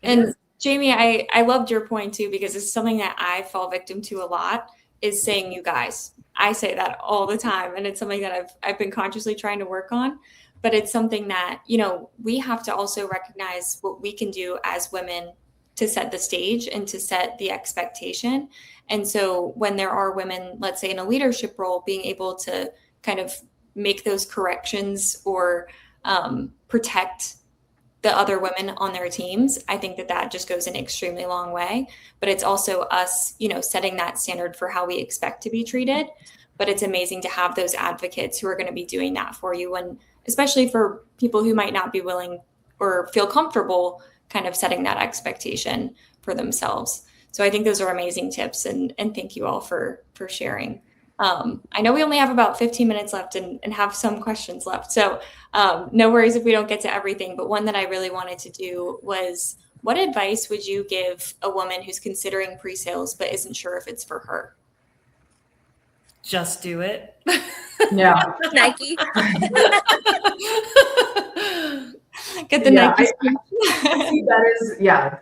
And Jamie, I loved your point too, because it's something that I fall victim to a lot, is saying you guys. I say that all the time, and it's something that I've been consciously trying to work on. But it's something that, we have to also recognize what we can do as women to set the stage and to set the expectation. And so when there are women, let's say in a leadership role, being able to kind of make those corrections or protect the other women on their teams, I think that just goes an extremely long way. But it's also us, setting that standard for how we expect to be treated. But it's amazing to have those advocates who are going to be doing that for you, and especially for people who might not be willing or feel comfortable kind of setting that expectation for themselves. So I think those are amazing tips, and thank you all for sharing. I know we only have about 15 minutes left and have some questions left. So no worries if we don't get to everything, but one that I really wanted to do was, what advice would you give a woman who's considering pre-sales but isn't sure if it's for her? Just do it. Yeah. Nike. Get the Nike.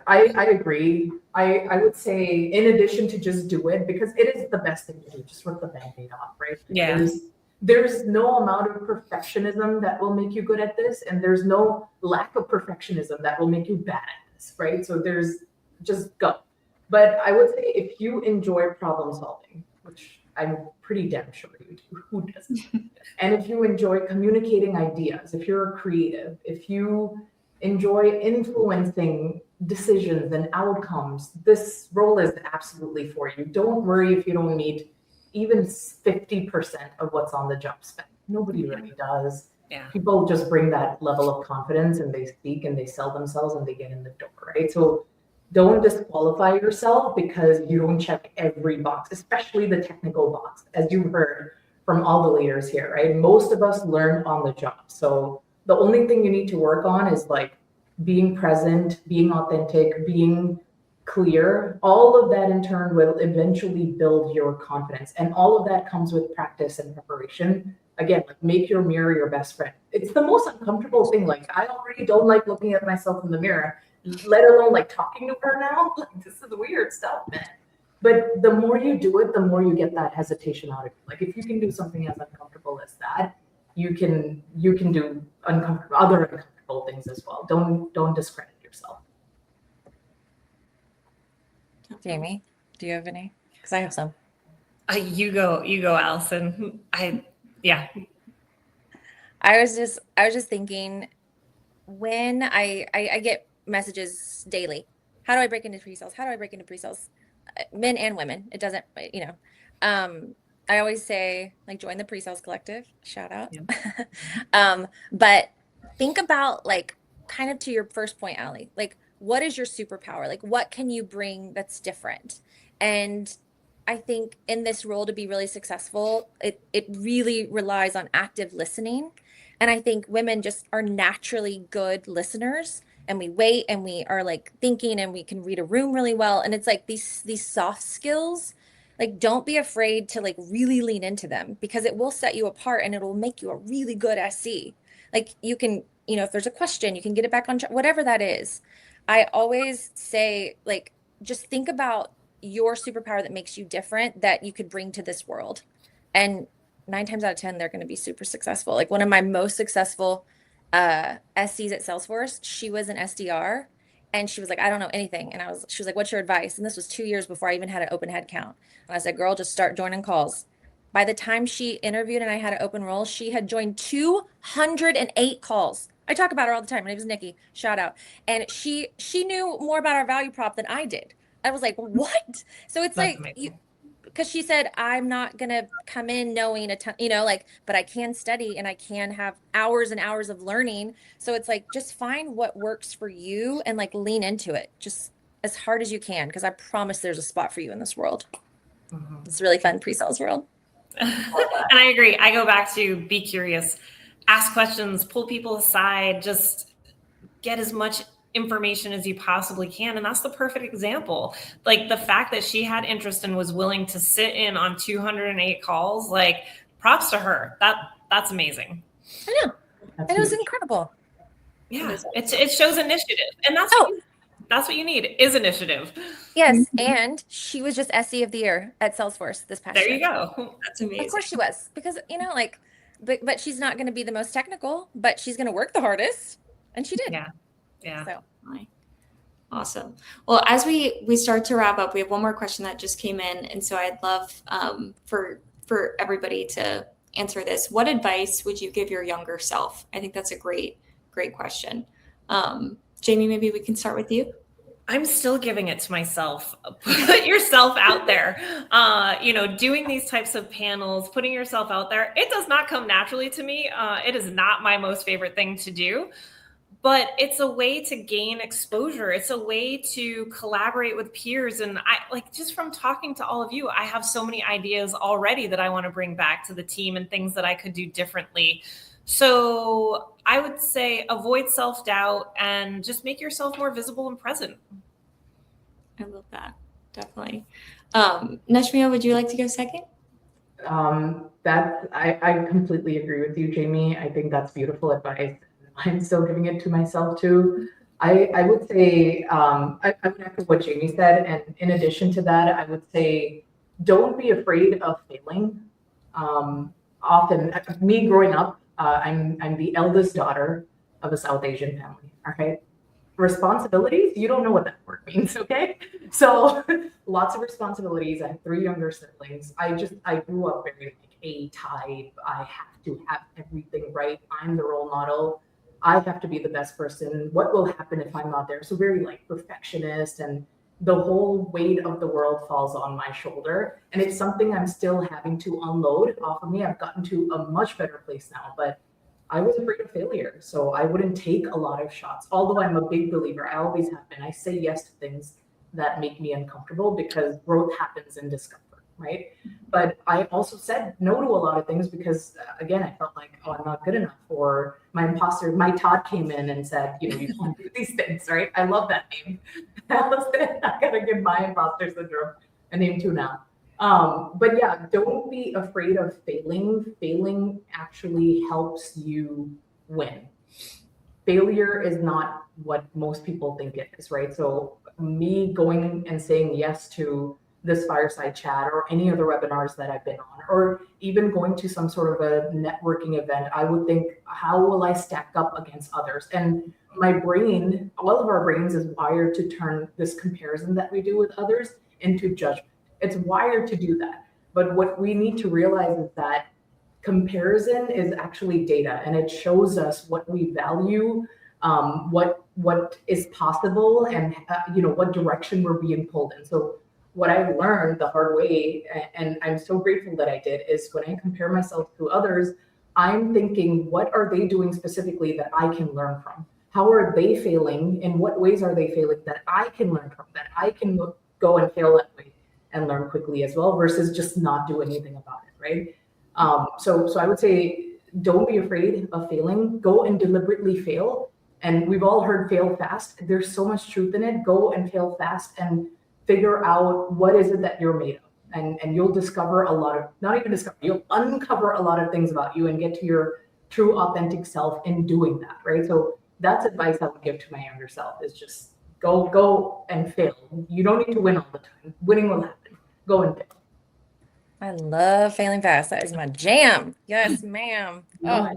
I agree. I would say, in addition to just do it, because it is the best thing to do, just rip the Band-Aid off, right? Yeah. There's no amount of perfectionism that will make you good at this, and there's no lack of perfectionism that will make you bad at this, right? So there's just go. But I would say, if you enjoy problem solving, which I'm pretty damn sure you do, who doesn't? And if you enjoy communicating ideas, if you're a creative, if you enjoy influencing decisions and outcomes, this role is absolutely for you. Don't worry if you don't meet even 50% of what's on the job spec. Nobody really does. Yeah. People just bring that level of confidence, and they speak and they sell themselves and they get in the door, right? So don't disqualify yourself because you don't check every box, especially the technical box, as you heard from all the leaders here, right? Most of us learn on the job. So the only thing you need to work on is like being present, being authentic, being clear. All of that in turn will eventually build your confidence. And all of that comes with practice and preparation. Again, like, make your mirror your best friend. It's the most uncomfortable thing. Like, I already don't like looking at myself in the mirror, let alone like talking to her now. Like, this is weird stuff, man. But the more you do it, the more you get that hesitation out of it. Like, if you can do something as uncomfortable as that, you can do other uncomfortable things as well. Don't discredit yourself. Jamie, do you have any? Because I have some. You go, Allison. I was just thinking, when I get messages daily, how do I break into pre-sales? How do I break into pre-sales? Men and women. It doesn't, I always say, like, join the pre-sales collective, shout out. Yeah. But think about, like, kind of to your first point, Allie, like, what is your superpower? Like, what can you bring that's different? And I think in this role, to be really successful, it really relies on active listening. And I think women just are naturally good listeners, and we wait and we are like thinking, and we can read a room really well. And it's like these soft skills, like, don't be afraid to like really lean into them, because it will set you apart and it will make you a really good SC. Like, you can, if there's a question, you can get it back on, whatever that is. I always say, like, just think about your superpower that makes you different, that you could bring to this world. And 9 times out of 10, they're going to be super successful. Like, one of my most successful SCs at Salesforce, she was an SDR, and she was like, I don't know anything. And she was like, what's your advice? And this was 2 years before I even had an open head count. And I said, girl, just start joining calls. By the time she interviewed and I had an open role, she had joined 208 calls. I talk about her all the time. Her name is Nikki. Shout out. And she knew more about our value prop than I did. I was like, what? So it's That's like, amazing. because she said, I'm not going to come in knowing a ton, but I can study and I can have hours and hours of learning. So it's like, just find what works for you and like lean into it just as hard as you can, because I promise there's a spot for you in this world. Mm-hmm. It's a really fun pre-sales world. And I agree. I go back to be curious, ask questions, pull people aside, just get as much information as you possibly can. And that's the perfect example. Like, the fact that she had interest and was willing to sit in on 208 calls, like, props to her. That's amazing. I know. And it was incredible. Yeah. It shows initiative. And that's That's what you need, is initiative. Yes, and she was just SE of the year at Salesforce this past There year. you go. That's amazing. Of course she was, because like, but she's not going to be the most technical, but she's going to work the hardest, and she did. Yeah. So awesome. Well, as we start to wrap up, we have one more question that just came in, and so I'd love for everybody to answer this. What advice would you give your younger self? I think that's a great question. Jamie, maybe we can start with you. I'm still giving it to myself. Put yourself out there. Doing these types of panels, putting yourself out there, it does not come naturally to me. It is not my most favorite thing to do, but it's a way to gain exposure. It's a way to collaborate with peers. And just from talking to all of you, I have so many ideas already that I want to bring back to the team and things that I could do differently. So I would say avoid self-doubt and just make yourself more visible and present. I love that. Definitely. Nashmia, would you like to go second? I completely agree with you, Jamie. I think that's beautiful advice. I'm still giving it to myself too. I would say, I would echo what Jamie said. And in addition to that, I would say, don't be afraid of failing. Often, me growing up, I'm the eldest daughter of a South Asian family. All right. Responsibilities, you don't know what that word means, okay? So lots of responsibilities. I have 3 younger siblings. I grew up very like A type. I have to have everything right. I'm the role model. I have to be the best person. What will happen if I'm not there? So very like perfectionist, and the whole weight of the world falls on my shoulder. And it's something I'm still having to unload off of me. I've gotten to a much better place now, but I was afraid of failure. So I wouldn't take a lot of shots. Although I'm a big believer, I always have been. I say yes to things that make me uncomfortable because growth happens in discomfort, right? But I also said no to a lot of things because, again, I felt like, oh, I'm not good enough. Or my Todd came in and said, you can't do these things, right? I love that name. Allison, I gotta give my imposter syndrome a name too now. But yeah, don't be afraid of failing. Failing actually helps you win. Failure is not what most people think it is, right? So me going and saying yes to this fireside chat or any other webinars that I've been on, or even going to some sort of a networking event, I would think, how will I stack up against others? And my brain, all of our brains is wired to turn this comparison that we do with others into judgment. It's wired to do that. But what we need to realize is that comparison is actually data, and it shows us what we value, what is possible, and what direction we're being pulled in. So what I learned the hard way, and I'm so grateful that I did, is when I compare myself to others, I'm thinking, what are they doing specifically that I can learn from? How are they failing? In what ways are they failing that I can learn from, that I can go and fail that way and learn quickly as well, versus just not do anything about it, right? So I would say, don't be afraid of failing. Go and deliberately fail. And we've all heard fail fast. There's so much truth in it. Go and fail fast and figure out what is it that you're made of. And you'll discover a lot of, not even discover, you'll uncover a lot of things about you and get to your true authentic self in doing that, right? So that's advice I would give to my younger self, is just go and fail. You don't need to win all the time. Winning will happen. Go and fail. I love failing fast. That is my jam. Yes, ma'am. Oh,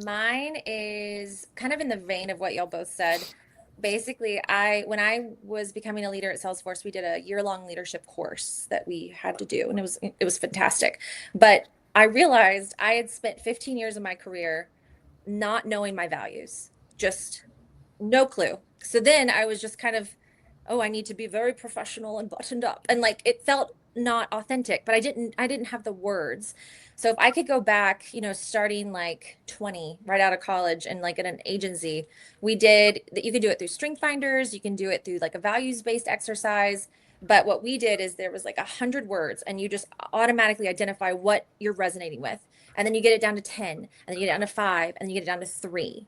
mine is kind of in the vein of what y'all both said. Basically, when I was becoming a leader at Salesforce, we did a year-long leadership course that we had to do, and it was fantastic. But I realized I had spent 15 years of my career not knowing my values, just no clue. So then I was just kind of, oh, I need to be very professional and buttoned up, and like it felt not authentic, but I didn't have the words. So if I could go back, starting like 20, right out of college, and like at an agency, we did that. You can do it through strength finders, you can do it through like a values-based exercise. But what we did is there was like 100 words, and you just automatically identify what you're resonating with. And then you get it down to 10, and then you get it down to 5, and then you get it down to 3.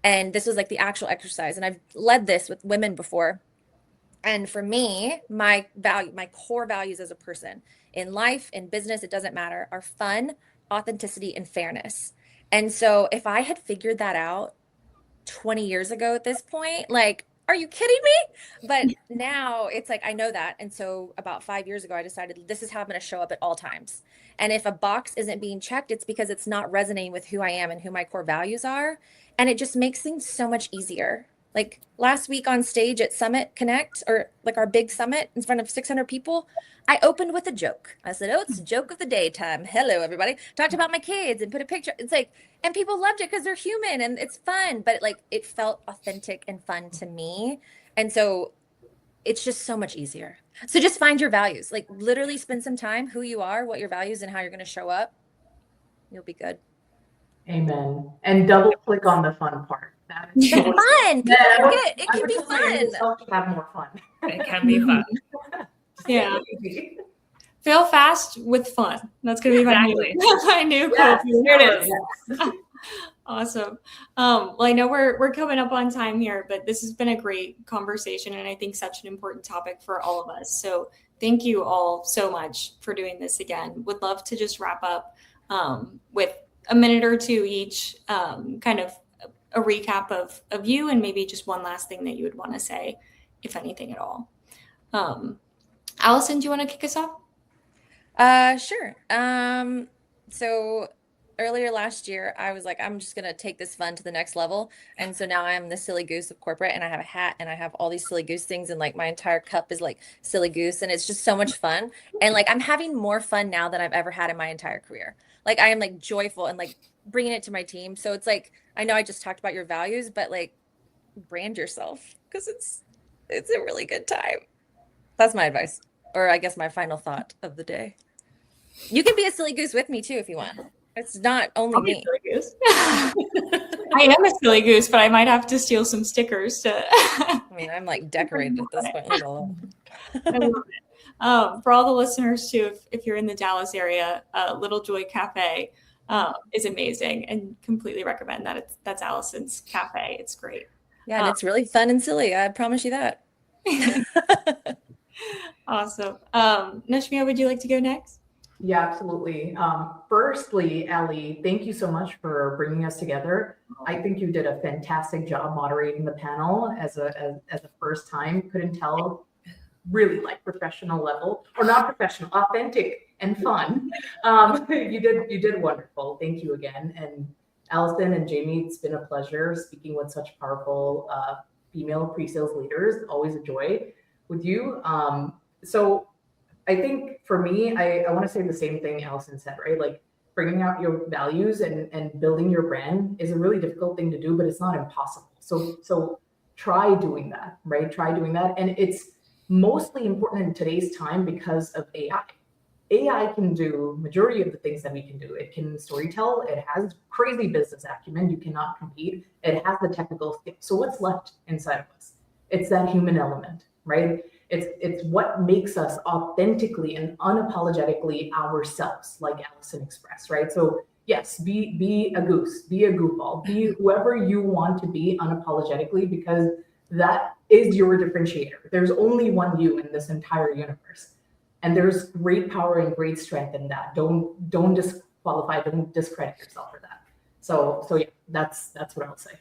And this was like the actual exercise. And I've led this with women before. And for me, my core values as a person in life, in business, it doesn't matter, are fun, authenticity, and fairness. And so if I had figured that out 20 years ago at this point. Like, are you kidding me? But now it's like, I know that. And so about 5 years ago, I decided this is how I'm going to show up at all times. And if a box isn't being checked, it's because it's not resonating with who I am and who my core values are. And it just makes things so much easier. Like last week on stage at Summit Connect, or like our big summit in front of 600 people, I opened with a joke. I said, "Oh, it's a joke of the day time. Hello, everybody." Talked about my kids and put a picture. It's like, and people loved it because they're human and it's fun, but like it felt authentic and fun to me. And so it's just so much easier. So just find your values. Like literally spend some time who you are, what your values, and how you're going to show up. You'll be good. Amen. And double click on the fun part. It's fun. People forget. It can be fun. Have more fun. It can be fun. Yeah. Fail fast with fun. That's going to be Exactly. my new Yes, quote. Here it is. Yes. Awesome. Well, I know we're coming up on time here, but this has been a great conversation, and I think such an important topic for all of us. So thank you all so much for doing this again. Would love to just wrap up with a minute or two each, kind of a recap of you, and maybe just one last thing that you would want to say, if anything at all. Allison, do you want to kick us off? Sure. So earlier last year, I was like, I'm just going to take this fun to the next level. And so now I'm the silly goose of corporate, and I have a hat and I have all these silly goose things. And like my entire cup is like silly goose, and it's just so much fun. And like, I'm having more fun now than I've ever had in my entire career. Like I am like joyful and like bringing it to my team. So it's like, I know I just talked about your values, but like brand yourself because it's a really good time. That's my advice. Or I guess my final thought of the day. You can be a silly goose with me too if you want. It's not only me. I am a silly goose, but I might have to steal some stickers to. I mean, I'm like decorated at this point. I love it. For all the listeners too, if you're in the Dallas area, Little Joy Cafe is amazing, and completely recommend that. That's Allison's cafe. It's great. Yeah, and it's really fun and silly. I promise you that. Awesome. Nashmia, would you like to go next? Yeah, absolutely. Firstly, Ellie, thank you so much for bringing us together. I think you did a fantastic job moderating the panel as a first time. Couldn't tell, really like professional level, or not professional, authentic and fun. You did wonderful. Thank you again. And Allison and Jamie, it's been a pleasure speaking with such powerful female pre-sales leaders. Always a joy with you. So I think for me, I want to say the same thing Allison said, right? Like bringing out your values and building your brand is a really difficult thing to do, but it's not impossible. So try doing that, right? Try doing that. And it's mostly important in today's time because of AI. AI can do majority of the things that we can do. It can storytell. It has crazy business acumen. You cannot compete. It has the technical skill. So what's left inside of us? It's that human element, right? It's what makes us authentically and unapologetically ourselves, like Allison expressed, right? So yes, be a goose, be a goofball, be whoever you want to be unapologetically, because that is your differentiator. There's only one you in this entire universe. And there's great power and great strength in that. Don't disqualify, don't discredit yourself for that. So yeah, that's what I'll say.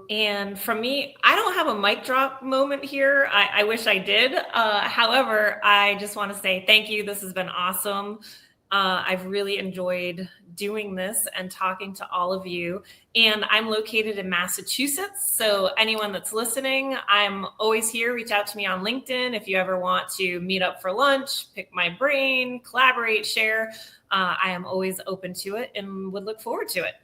And from me, I don't have a mic drop moment here. I wish I did. However, I just want to say thank you. This has been awesome. I've really enjoyed doing this and talking to all of you. And I'm located in Massachusetts. So anyone that's listening, I'm always here. Reach out to me on LinkedIn if you ever want to meet up for lunch, pick my brain, collaborate, share. I am always open to it and would look forward to it.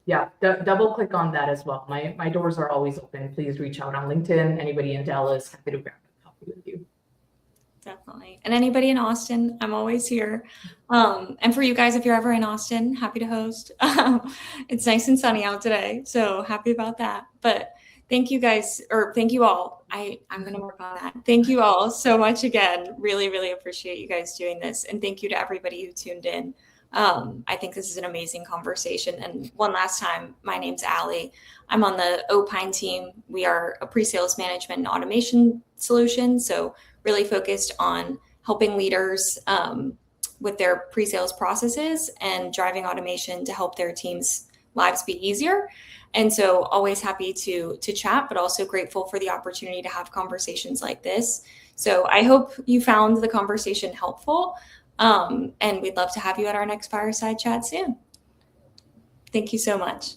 Yeah, double click on that as well. My doors are always open. Please reach out on LinkedIn. Anybody in Dallas, happy to grab a coffee with you. Definitely. And anybody in Austin, I'm always here. And for you guys, if you're ever in Austin, happy to host. It's nice and sunny out today, so happy about that. But thank you guys, or thank you all. I'm going to work on that. Thank you all so much again. Really, really appreciate you guys doing this. And thank you to everybody who tuned in. I think this is an amazing conversation. And one last time, my name's Allie. I'm on the Opine team. We are a pre-sales management and automation solution. So really focused on helping leaders with their pre-sales processes and driving automation to help their teams lives be easier. And so always happy to chat, but also grateful for the opportunity to have conversations like this. So I hope you found the conversation helpful. And we'd love to have you at our next Fireside Chat soon. Thank you so much.